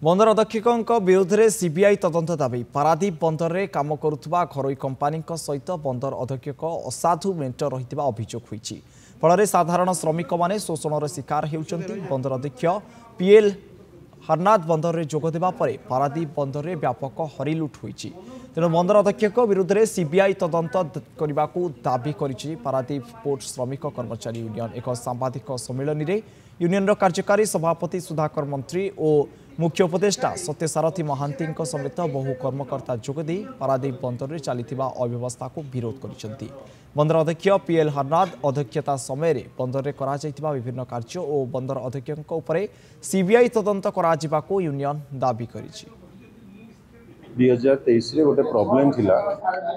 बंदर अध्यक्षों विरोध में सीबीआई तदंत दाबी। पारादीप बंदर में काम करुवा घरोई कंपानी सहित बंदर अध्यक्ष असाधु मेट रही अभियोग होती। फल साधारण श्रमिक मैंने शोषण शिकार होती। बंदर अध्यक्ष पीएल हरनाथ बंदर में जोगदेवा पारादीप बंदर में व्यापक हरिलुट होती। तेणु बंदर अध्यक्ष विरोध में सीबीआई तदंत करने को दाबी करिछि पारादीप पोर्ट श्रमिक कर्मचारी यूनियन। एक सांबादिक सम्मेलन में यूनियन कार्यकारी सभापति सुधाकर मंत्री और मुख्य उपदेष्टा सत्यसारथी महांती समेत बहु कर्मकर्ता जोगदे पारादीप बंदर में चलता अव्यवस्था को विरोध कर। बंदर अध्यक्ष पीएल हरनाथ अध्यक्षता समय बंदर में करा विभिन्न कार्य और बंदर अध्यक्षों उपर सीबीआई तदंत करा को यूनियन दाबी करिछि। 2023 गोटे प्रॉब्लम थिला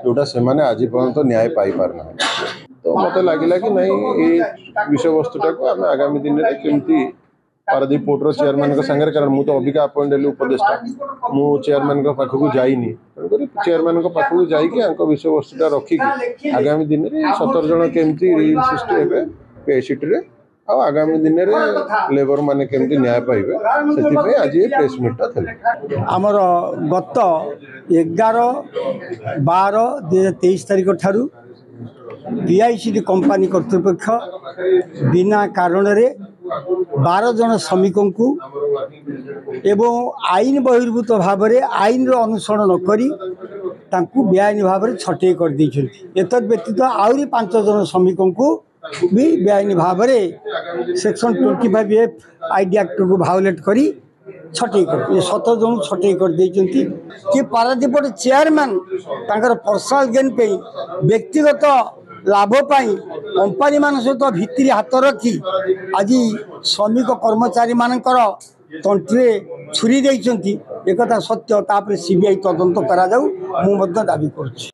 जोटा से माने आज पर्यंत न्याय पाई पारना। तो मत लगिला कि नहीं ये विषय वस्तुटा को आम आगामी दिन में केमती पारादीप पोर्टर चेयरमैन संगे, कारण मुझे अबिका अपॉइंट हेली उपदेष्टा मु चेयरमैन पाखक जाइनी, चेयरमैन पाखक जाइए विषय वस्तुटा रखिकी आगामी दिन में 17 जन केमती रिल सृष्टि हे पेसीटी आगामी दिन में लेबर माने केमती न्याय पाइबे से आज ये प्रेस मीटा था। आमर गत 11/12/2023 तारिख ठारू पीआईसीडी कंपानी कर्तृपक्ष बिना कारण रे 12 जन श्रमिकों को एवं आईन बहिर्भूत भाव में आईन अनुसरण नक बेआईन भाव में छटे कर देते। एतद व्यतीत आहरी 5 जन श्रमिकों को भी बेआईन भाव में सेक्शन 25F आईडी एक्ट को भायोलेट करी छटे कर 17 जन छटे कर देते कि पारादीप चेयरमैन तांकर पर्सनल गेन पे व्यक्तिगत लाभ पाई कंपानी मान सहित भित्री हाथ रखी आज श्रमिक कर्मचारी मानकर तंत्रे छुरी देइचंती। एक सत्य तापर सीबीआई तदंत करा जाऊ मु दाबी करुछि।